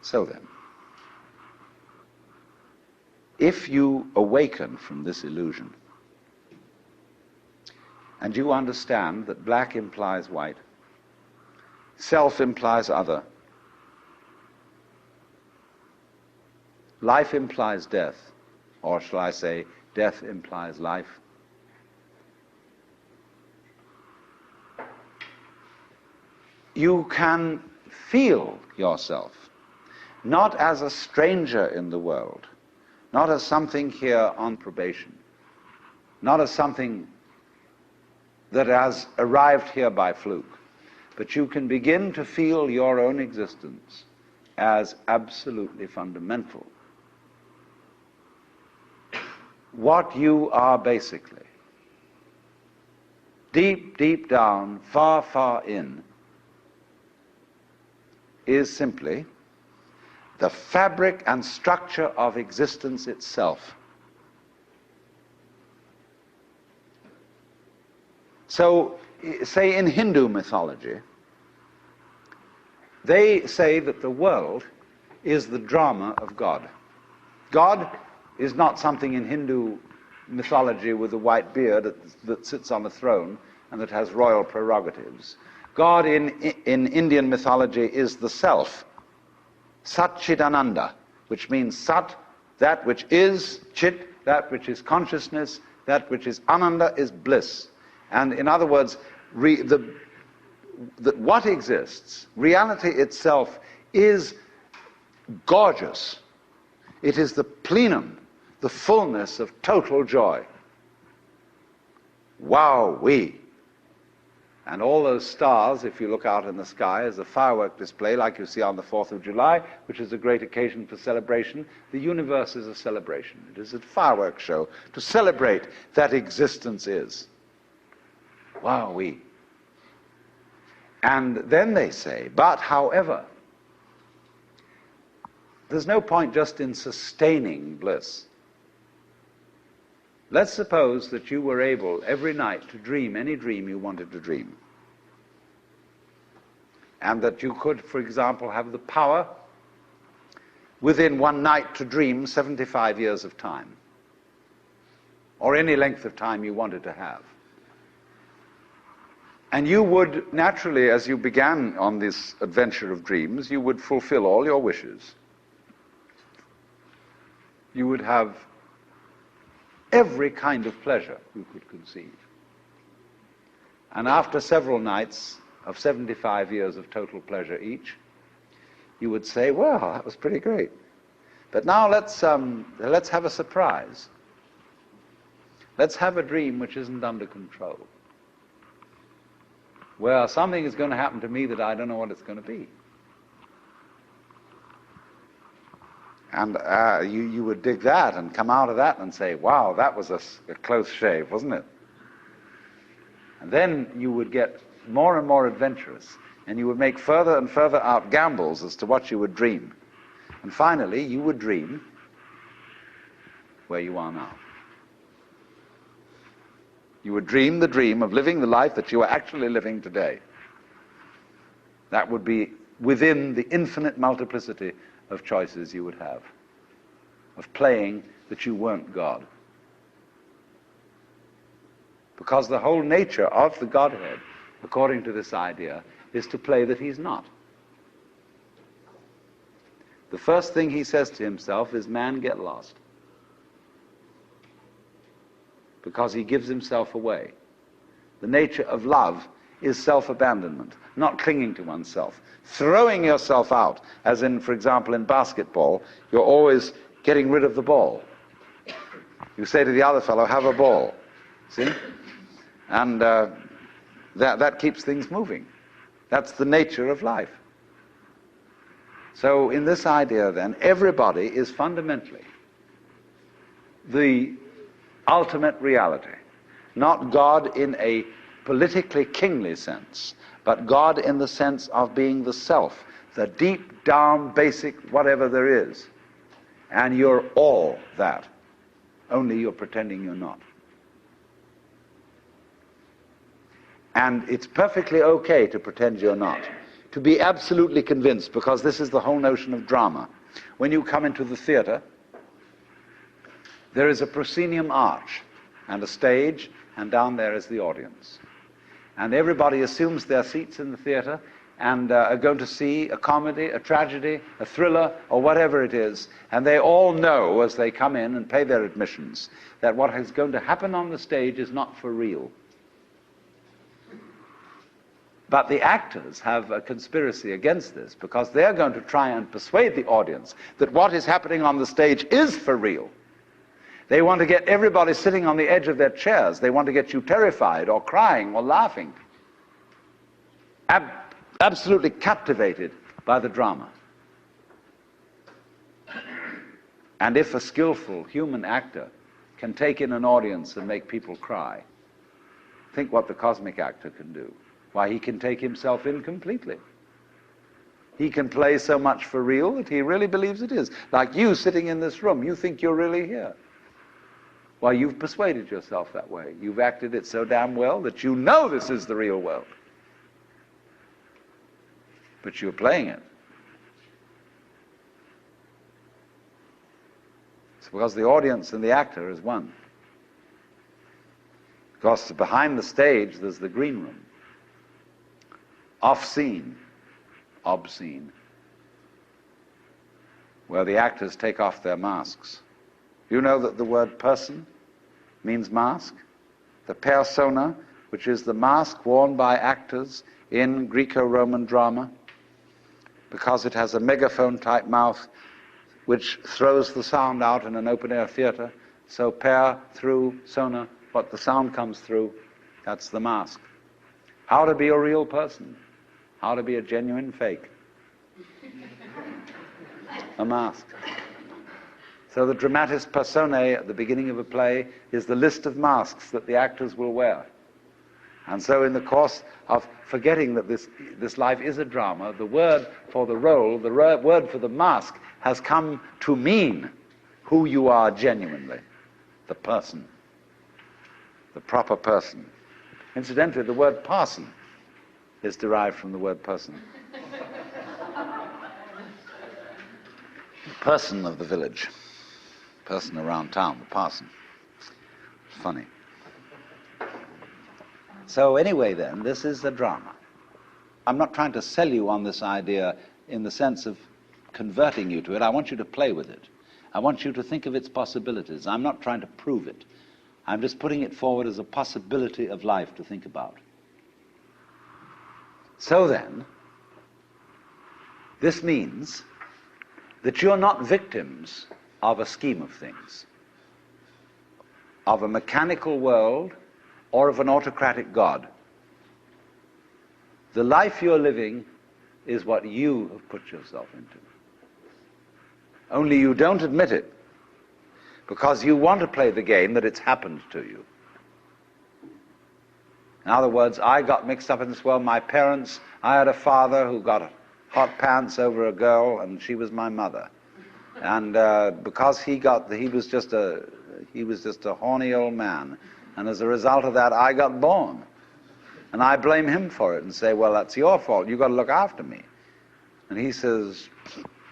So then, if you awaken from this illusion, and you understand that black implies white, self implies other, life implies death, or shall I say, death implies life, you can feel yourself not as a stranger in the world, not as something here on probation, not as something that has arrived here by fluke, but you can begin to feel your own existence as absolutely fundamental. What you are basically, deep, deep down, far, far in, is simply the fabric and structure of existence itself. So, say in Hindu mythology, they say that the world is the drama of God. God is not something in Hindu mythology with a white beard that sits on a throne and that has royal prerogatives. God in Indian mythology is the self, Satchidananda, which means Sat, that which is, Chit, that which is consciousness, that which is Ananda is bliss. And in other words, what exists, reality itself, is gorgeous. It is the plenum, the fullness of total joy. Wow-wee. And all those stars, if you look out in the sky, as a firework display like you see on the 4th of July, which is a great occasion for celebration, the universe is a celebration. It is a fireworks show to celebrate that existence is. Wow-wee. And then they say, but however, there's no point just in sustaining bliss. Let's suppose that you were able every night to dream any dream you wanted to dream. And that you could, for example, have the power within one night to dream 75 years of time. Or any length of time you wanted to have. And you would naturally, as you began on this adventure of dreams, you would fulfill all your wishes. You would have every kind of pleasure you could conceive. And after several nights of 75 years of total pleasure each, you would say, well, that was pretty great. But now let's have a surprise. Let's have a dream which isn't under control, where something is going to happen to me that I don't know what it's going to be. And you would dig that and come out of that and say, wow, that was a close shave, wasn't it? And then you would get more and more adventurous, and you would make further and further out gambles as to what you would dream. And finally, you would dream where you are now. You would dream the dream of living the life that you are actually living today. That would be within the infinite multiplicity of choices you would have, of playing that you weren't God. Because the whole nature of the Godhead, according to this idea, is to play that he's not. The first thing he says to himself is, man, get lost. Because he gives himself away. The nature of love is self-abandonment, not clinging to oneself. Throwing yourself out, as in, for example, in basketball, you're always getting rid of the ball. You say to the other fellow, have a ball. See? And that keeps things moving. That's the nature of life. So in this idea, then, everybody is fundamentally the ultimate reality. Not God in a politically kingly sense, but God in the sense of being the self, the deep down basic whatever there is. And you're all that, only you're pretending you're not. And it's perfectly okay to pretend you're not, to be absolutely convinced, because this is the whole notion of drama. When you come into the theater, there is a proscenium arch and a stage, and down there is the audience. And everybody assumes their seats in the theater and are going to see a comedy, a tragedy, a thriller, or whatever it is. And they all know, as they come in and pay their admissions, that what is going to happen on the stage is not for real. But the actors have a conspiracy against this, because they're going to try and persuade the audience that what is happening on the stage is for real. They want to get everybody sitting on the edge of their chairs. They want to get you terrified or crying or laughing. Absolutely captivated by the drama. And if a skillful human actor can take in an audience and make people cry, think what the cosmic actor can do. Why, he can take himself in completely. He can play so much for real that he really believes it is. Like you sitting in this room, you think you're really here. Why, you've persuaded yourself that way. You've acted it so damn well that you know this is the real world. But you're playing it. It's because the audience and the actor is one. Because behind the stage, there's the green room. Off-scene, obscene, where the actors take off their masks. You know that the word person means mask? The persona, which is the mask worn by actors in Greco-Roman drama, because it has a megaphone-type mouth which throws the sound out in an open-air theater. So per, through, sona, what the sound comes through, that's the mask. How to be a real person. How to be a genuine fake. A mask. So the dramatis personae at the beginning of a play is the list of masks that the actors will wear. And so in the course of forgetting that this life is a drama, the word for the role, the word for the mask, has come to mean who you are genuinely. The person. The proper person. Incidentally, the word parson is derived from the word person. The person of the village. Person around town, the parson. It's funny. So anyway then, this is a drama. I'm not trying to sell you on this idea in the sense of converting you to it. I want you to play with it. I want you to think of its possibilities. I'm not trying to prove it. I'm just putting it forward as a possibility of life to think about. So then, this means that you're not victims of a scheme of things, of a mechanical world, or of an autocratic God. The life you're living is what you have put yourself into. Only you don't admit it, because you want to play the game that it's happened to you. In other words, I got mixed up in this world. My parents, I had a father who got hot pants over a girl, and she was my mother. And because he was just a horny old man. And as a result of that, I got born. And I blame him for it and say, well, that's your fault. You've got to look after me. And he says,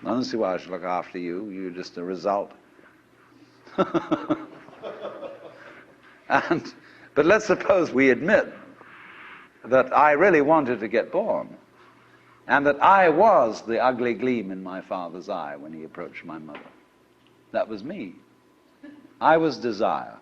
I don't see why I should look after you. You're just a result. But let's suppose we admit that I really wanted to get born, and that I was the ugly gleam in my father's eye when he approached my mother. That was me. I was desire.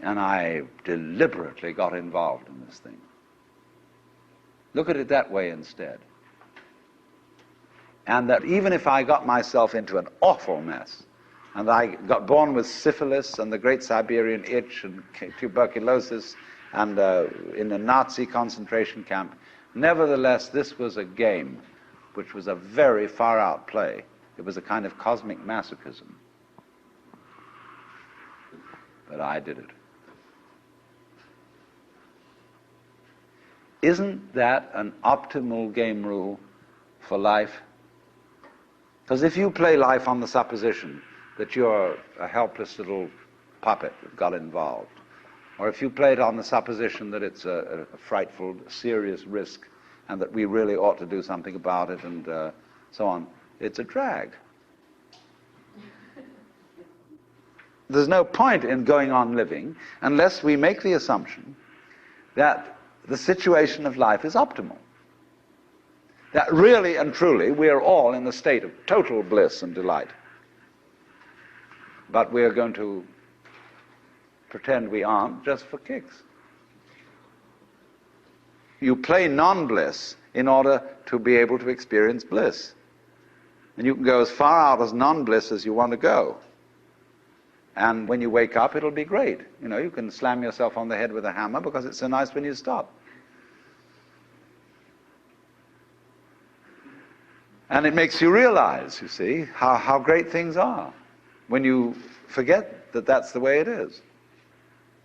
And I deliberately got involved in this thing. Look at it that way instead. And that even if I got myself into an awful mess, and I got born with syphilis and the Great Siberian Itch and tuberculosis and in a Nazi concentration camp, nevertheless, this was a game which was a very far-out play. It was a kind of cosmic masochism. But I did it. Isn't that an optimal game rule for life? Because if you play life on the supposition that you're a helpless little puppet that got involved, or if you play it on the supposition that it's a frightful, serious risk and that we really ought to do something about it and so on, it's a drag. There's no point in going on living unless we make the assumption that the situation of life is optimal. That really and truly we are all in a state of total bliss and delight. But we are going to pretend we aren't just for kicks. You play non-bliss in order to be able to experience bliss. And you can go as far out as non-bliss as you want to go. And when you wake up, it'll be great. You know, you can slam yourself on the head with a hammer because it's so nice when you stop. And it makes you realize, you see, how great things are when you forget that that's the way it is.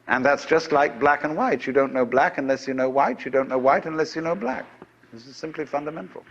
And that's just like black and white. You don't know black unless you know white. You don't know white unless you know black. This is simply fundamental.